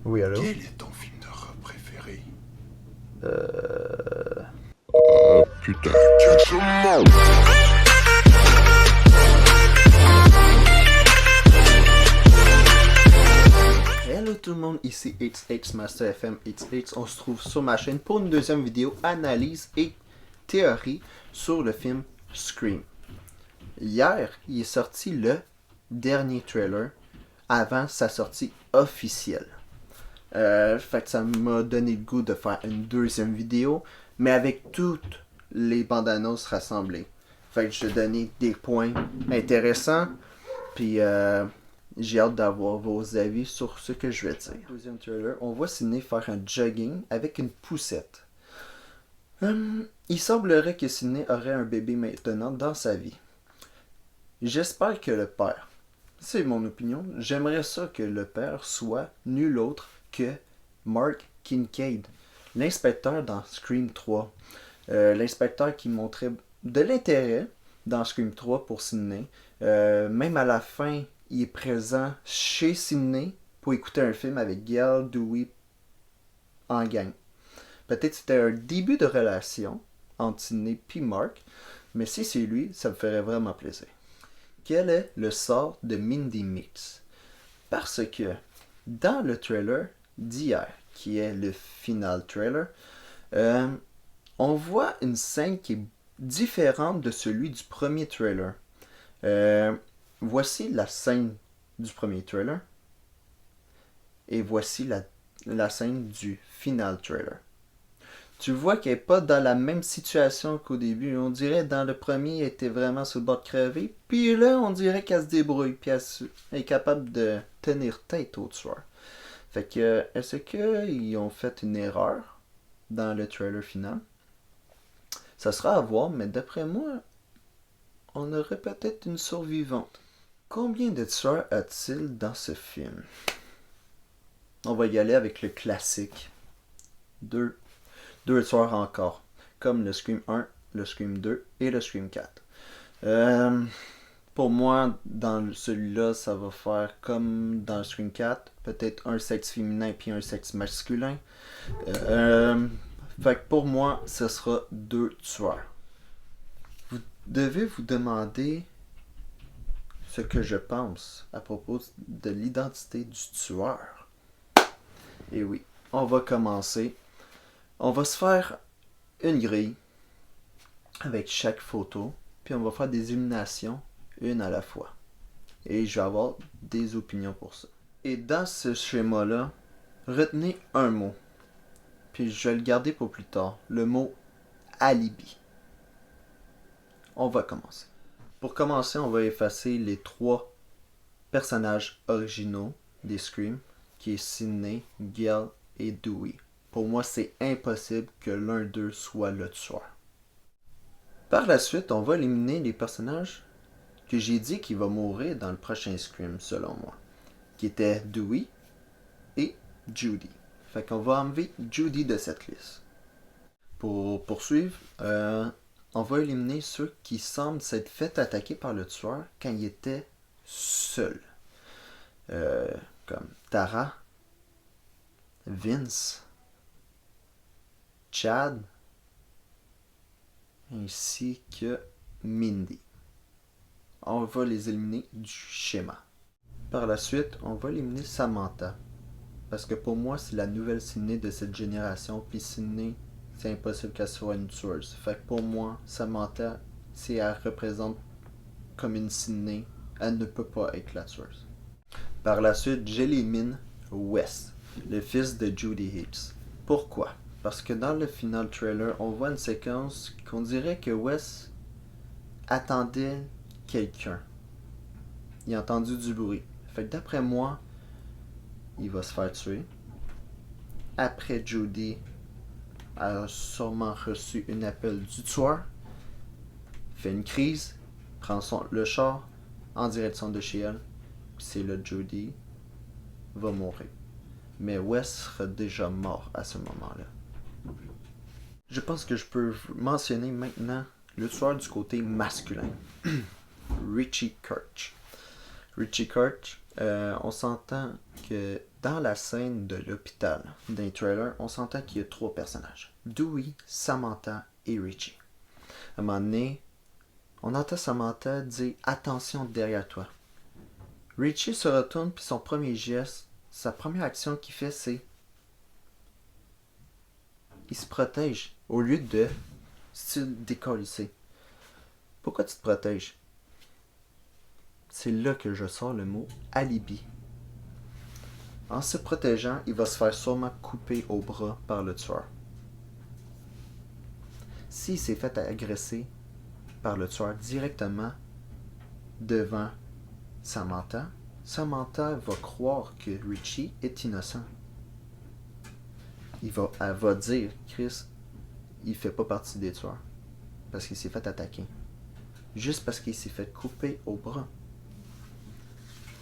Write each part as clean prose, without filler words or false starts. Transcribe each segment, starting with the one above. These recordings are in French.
Oui, allô? Quel est ton film d'horreur préféré? Euh... Oh putain. Hello tout le monde, ici It's Master FM It's. On se trouve sur ma chaîne pour une deuxième vidéo analyse et théorie sur le film Scream. Hier, il est sorti le dernier trailer avant sa sortie officielle. Fait que ça m'a donné le goût de faire une deuxième vidéo, mais avec toutes les bandes annonces rassemblées. Fait que je vais donner des points intéressants, puis j'ai hâte d'avoir vos avis sur ce que je vais dire. Deuxième trailer, on voit Sidney faire un jogging avec une poussette. Il semblerait que Sidney aurait un bébé maintenant dans sa vie. J'espère que le père, c'est mon opinion, j'aimerais ça que le père soit nul autre que Mark Kincaid, l'inspecteur dans Scream 3. L'inspecteur qui montrait de l'intérêt dans Scream 3 pour Sidney. Même à la fin, il est présent chez Sidney pour écouter un film avec Gail, Dewey en gang. Peut-être c'était un début de relation entre Sidney et Mark, mais si c'est lui, ça me ferait vraiment plaisir. Quel est le sort de Mindy Mix? Parce que dans le trailer d'hier, qui est le final trailer, on voit une scène qui est différente de celui du premier trailer. Voici la scène du premier trailer et voici la scène du final trailer. Tu vois qu'elle n'est pas dans la même situation qu'au début. On dirait dans le premier, elle était vraiment sur le bord de crever. Puis là, on dirait qu'elle se débrouille. Puis elle est capable de tenir tête au tueur. Fait que, est-ce qu'ils ont fait une erreur dans le trailer final? Ça sera à voir, mais d'après moi, on aurait peut-être une survivante. Combien de tueurs a-t-il dans ce film? On va y aller avec le classique. Deux tueurs encore. Comme le Scream 1, le Scream 2 et le Scream 4. Pour moi, dans celui-là, ça va faire comme dans le Scream 4. Peut-être un sexe féminin puis un sexe masculin. Fait que pour moi, ce sera 2 tueurs. Vous devez vous demander ce que je pense à propos de l'identité du tueur. Et oui, on va commencer. On va se faire une grille avec chaque photo, puis on va faire des éliminations une à la fois. Et je vais avoir des opinions pour ça. Et dans ce schéma-là, retenez un mot, puis je vais le garder pour plus tard, le mot alibi. On va commencer. Pour commencer, on va effacer les 3 personnages originaux des Scream, qui est Sidney, Gail et Dewey. Pour moi, c'est impossible que l'un d'eux soit le tueur. Par la suite, on va éliminer les personnages que j'ai dit qu'il va mourir dans le prochain Scream, selon moi, qui étaient Dewey et Judy. Fait qu'on va enlever Judy de cette liste. Pour poursuivre, on va éliminer ceux qui semblent s'être fait attaquer par le tueur quand il était seul. Comme Tara, Vince, Chad, ainsi que Mindy. On va les éliminer du schéma. Par la suite, on va éliminer Samantha. Parce que pour moi, c'est la nouvelle Sidney de cette génération. Puis Sidney, c'est impossible qu'elle soit une tueuse. Fait que pour moi, Samantha, si elle représente comme une Sidney, elle ne peut pas être la tueuse. Par la suite, j'élimine Wes, le fils de Judy Hicks. Pourquoi? Parce que dans le final trailer, on voit une séquence qu'on dirait que Wes attendait quelqu'un. Il a entendu du bruit. Fait que d'après moi, il va se faire tuer. Après, Judy a sûrement reçu un appel du tueur, fait une crise, prend le char en direction de chez elle. C'est là Judy va mourir. Mais Wes sera déjà mort à ce moment-là. Je pense que je peux mentionner maintenant le tueur du côté masculin. Richie Kirch. Richie Koch, on s'entend que dans la scène de l'hôpital, dans les trailers, on s'entend qu'il y a 3 personnages. Dewey, Samantha et Richie. À un moment donné, on entend Samantha dire « Attention derrière toi ». Richie se retourne puis son premier geste, sa première action qu'il fait, c'est il se protège au lieu de se décoller. Pourquoi tu te protèges? C'est là que je sors le mot alibi. En se protégeant, il va se faire sûrement couper au bras par le tueur. S'il s'est fait agresser par le tueur directement devant Samantha, Samantha va croire que Richie est innocent. Elle va dire, Chris, il fait pas partie des tueurs. Parce qu'il s'est fait attaquer. Juste parce qu'il s'est fait couper au bras.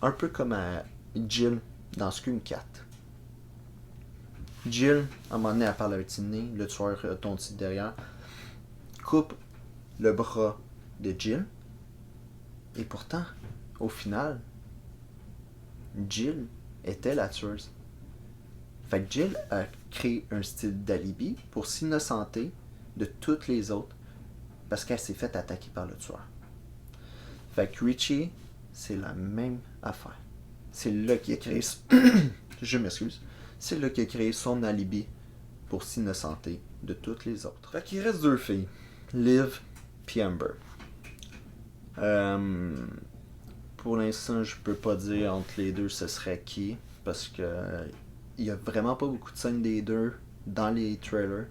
Un peu comme à Jill dans Scream 4. Jill, à un moment donné, elle parle avec Sidney, le tueur tombe derrière, coupe le bras de Jill. Et pourtant, au final, Jill était la tueuse. Fait que Jill a créé un style d'alibi pour s'innocenter de toutes les autres parce qu'elle s'est fait attaquer par le tueur. Fait que Richie, c'est la même affaire. C'est là qu'il a créé... Je m'excuse. C'est là qu'il a créé son alibi pour s'innocenter de toutes les autres. Fait qu'il reste 2 filles. Liv et Amber. Pour l'instant, je peux pas dire entre les deux ce serait qui. Parce que il y a vraiment pas beaucoup de scènes des deux dans les trailers.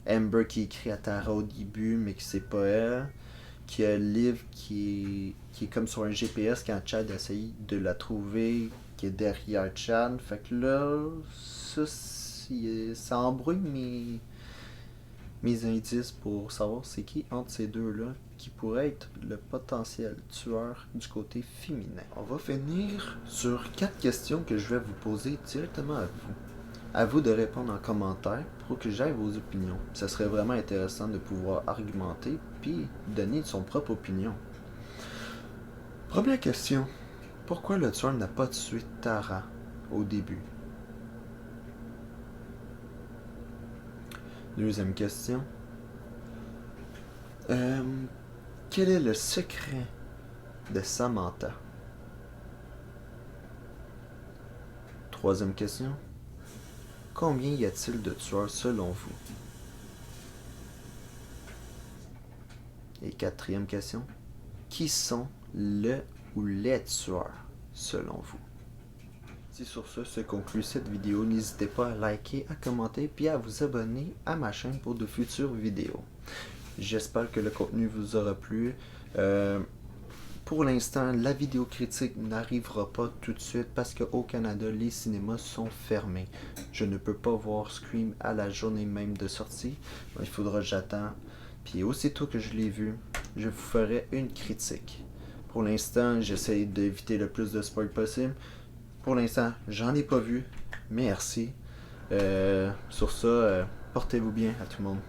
Amber qui écrit à Tara au début, mais que c'est pas elle. Qui a Liv qui est comme sur un GPS quand Chad essaye de la trouver, qui est derrière Chad. Fait que là, ça embrouille mes indices pour savoir c'est qui entre ces deux-là qui pourrait être le potentiel tueur du côté féminin. On va finir sur 4 questions que je vais vous poser directement à vous. À vous de répondre en commentaire pour que j'aille vos opinions. Ça serait vraiment intéressant de pouvoir argumenter puis donner son propre opinion. Première question. Pourquoi le tueur n'a pas tué Tara au début? Deuxième question. Quel est le secret de Samantha? Troisième question. Combien y a-t-il de tueurs selon vous? Et quatrième question. Qui sont le ou les tueurs selon vous? Si sur ce conclut cette vidéo, n'hésitez pas à liker, à commenter puis à vous abonner à ma chaîne pour de futures vidéos. J'espère que le contenu vous aura plu. Pour l'instant, la vidéo critique n'arrivera pas tout de suite parce qu'au Canada, les cinémas sont fermés. Je ne peux pas voir Scream à la journée même de sortie. Il faudra que j'attende. Puis aussitôt que je l'ai vu, je vous ferai une critique. Pour l'instant, j'essaie d'éviter le plus de spoil possible. Pour l'instant, j'en ai pas vu. Merci. Sur ça, portez-vous bien à tout le monde.